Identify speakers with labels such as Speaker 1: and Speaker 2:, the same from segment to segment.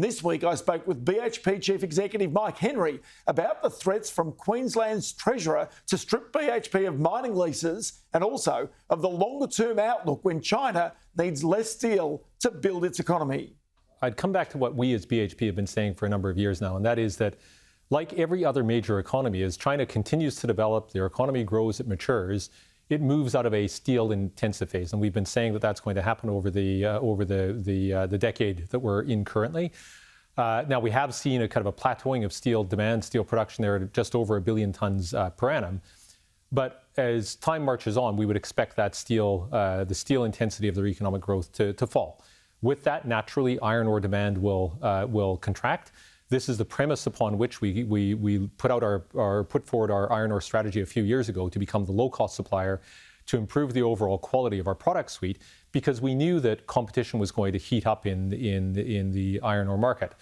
Speaker 1: This week, I spoke with BHP Chief Executive Mike Henry about the threats from Queensland's Treasurer to strip BHP of mining leases and also of the longer-term outlook when China needs less steel to build its economy.
Speaker 2: I'd come back to what we as BHP have been saying for a number of years now, and that is that, like every other major economy, as China continues to develop, their economy grows, it matures, it moves out of a steel-intensive phase, and we've been saying that that's going to happen over the decade that we're in currently. Now, we have seen a kind of a plateauing of steel demand, steel production there at just over 1 billion tons per annum. But as time marches on, we would expect that the steel intensity of their economic growth to fall. With that, naturally, iron ore demand will contract. This is the premise upon which we put forward our iron ore strategy a few years ago to become the low-cost supplier to improve the overall quality of our product suite, because we knew that competition was going to heat up in the iron ore market.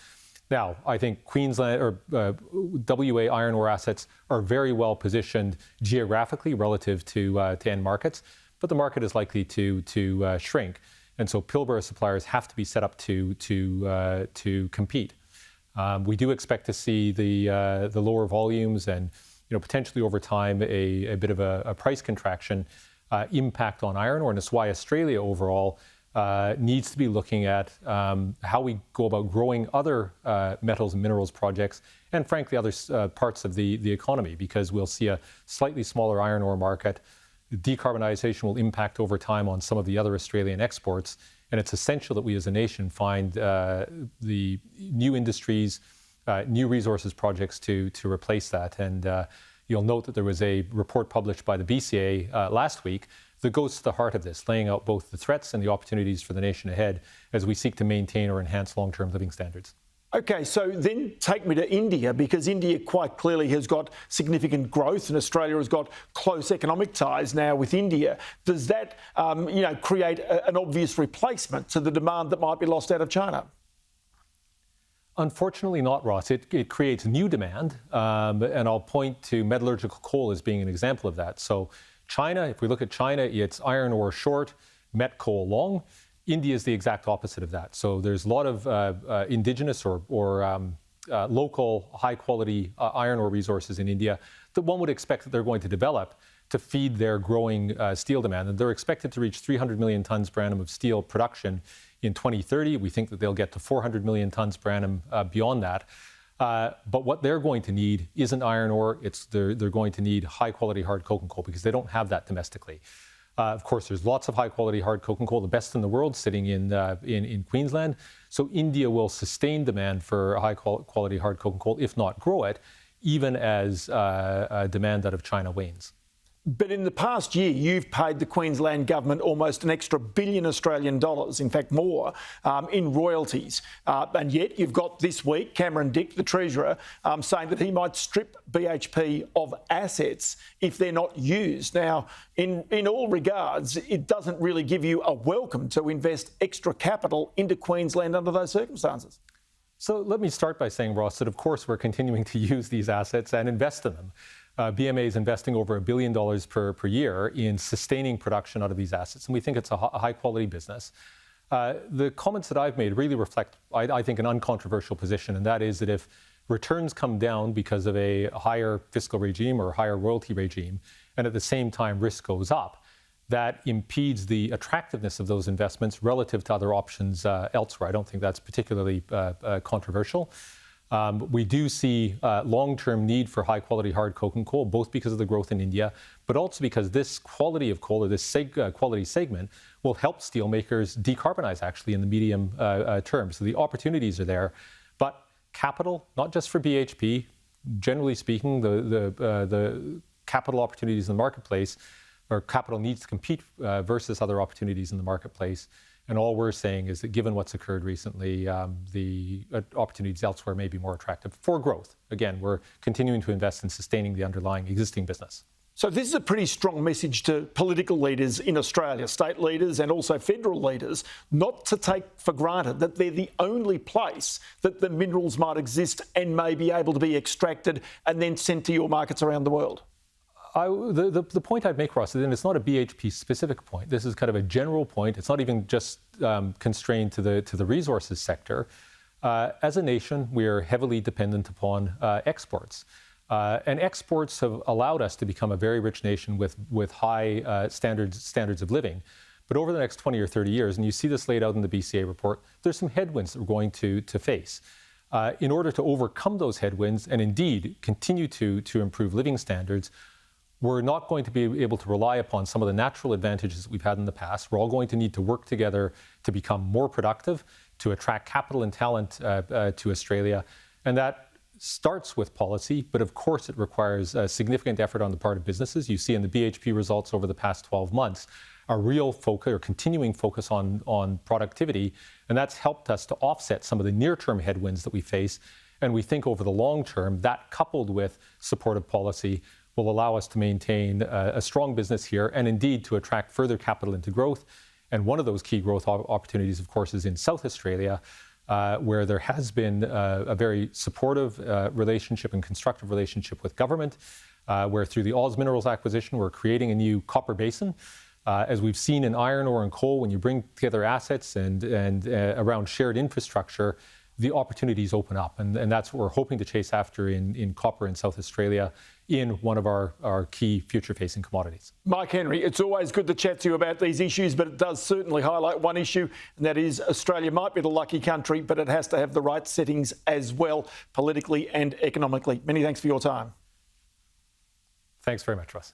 Speaker 2: Now, I think Queensland or WA iron ore assets are very well positioned geographically relative to end markets, but the market is likely to shrink, and so Pilbara suppliers have to be set up to compete. We do expect to see the lower volumes and potentially over time a bit of a price contraction impact on iron ore, and that's why Australia overall needs to be looking at how we go about growing other metals and minerals projects and frankly other parts of the economy, because we'll see a slightly smaller iron ore market. Decarbonization will impact over time on some of the other Australian exports, and it's essential that we as a nation find the new industries, new resources projects to replace that. And you'll note that there was a report published by the BCA last week that goes to the heart of this, laying out both the threats and the opportunities for the nation ahead as we seek to maintain or enhance long-term living standards.
Speaker 1: OK, so then take me to India, because India quite clearly has got significant growth and Australia has got close economic ties now with India. Does that create an obvious replacement to the demand that might be lost out of China?
Speaker 2: Unfortunately not, Ross. It creates new demand, and I'll point to metallurgical coal as being an example of that. So China, if we look at China, it's iron ore short, met coal long. India is the exact opposite of that. So there's a lot of indigenous or local high-quality iron ore resources in India that one would expect that they're going to develop to feed their growing steel demand. And they're expected to reach 300 million tons per annum of steel production in 2030. We think that they'll get to 400 million tons per annum beyond that. But what they're going to need isn't iron ore. They're going to need high-quality hard coking coal, because they don't have that domestically. Of course, there's lots of high-quality hard coking coal, the best in the world, sitting in Queensland. So India will sustain demand for high-quality hard coking coal, if not grow it, even as demand out of China wanes.
Speaker 1: But in the past year, you've paid the Queensland government almost an extra $1 billion Australian dollars, in fact more, in royalties. And yet you've got this week Cameron Dick, the Treasurer, saying that he might strip BHP of assets if they're not used. Now, in all regards, it doesn't really give you a welcome to invest extra capital into Queensland under those circumstances.
Speaker 2: So let me start by saying, Ross, that of course we're continuing to use these assets and invest in them. BMA is investing over $1 billion per year in sustaining production out of these assets, and we think it's a high-quality business. The comments that I've made really reflect, I think, an uncontroversial position, and that is that if returns come down because of a higher fiscal regime or higher royalty regime, and at the same time risk goes up, that impedes the attractiveness of those investments relative to other options elsewhere. I don't think that's particularly controversial. We do see long-term need for high-quality hard coking coal, both because of the growth in India, but also because this quality of coal, or this quality segment, will help steelmakers decarbonize, actually, in the medium term. So the opportunities are there. But capital, not just for BHP, generally speaking, the capital opportunities in the marketplace, or capital needs to compete versus other opportunities in the marketplace. And all we're saying is that given what's occurred recently, the opportunities elsewhere may be more attractive for growth. Again, we're continuing to invest in sustaining the underlying existing business.
Speaker 1: So this is a pretty strong message to political leaders in Australia, state leaders and also federal leaders, not to take for granted that they're the only place that the minerals might exist and may be able to be extracted and then sent to your markets around the world.
Speaker 2: The point I'd make, Ross, and it's not a BHP specific point. This is kind of a general point. It's not even just constrained to the resources sector. As a nation, we are heavily dependent upon exports. And exports have allowed us to become a very rich nation with high standards of living. But over the next 20 or 30 years, and you see this laid out in the BCA report, there's some headwinds that we're going to face. In order to overcome those headwinds and indeed continue to improve living standards, we're not going to be able to rely upon some of the natural advantages that we've had in the past. We're all going to need to work together to become more productive, to attract capital and talent to Australia. And that starts with policy, but of course it requires a significant effort on the part of businesses. You see in the BHP results over the past 12 months, a real focus or continuing focus on productivity. And that's helped us to offset some of the near-term headwinds that we face. And we think over the long term, that coupled with supportive policy will allow us to maintain a strong business here and indeed to attract further capital into growth. And one of those key growth opportunities, of course, is in South Australia, where there has been a very supportive relationship and constructive relationship with government, where through the Oz Minerals acquisition, we're creating a new copper basin. As we've seen in iron ore and coal, when you bring together assets and around shared infrastructure, the opportunities open up. And that's what we're hoping to chase after in copper in South Australia in one of our key future-facing commodities.
Speaker 1: Mike Henry, it's always good to chat to you about these issues, but it does certainly highlight one issue, and that is Australia might be the lucky country, but it has to have the right settings as well, politically and economically. Many thanks for your time.
Speaker 2: Thanks very much, Russ.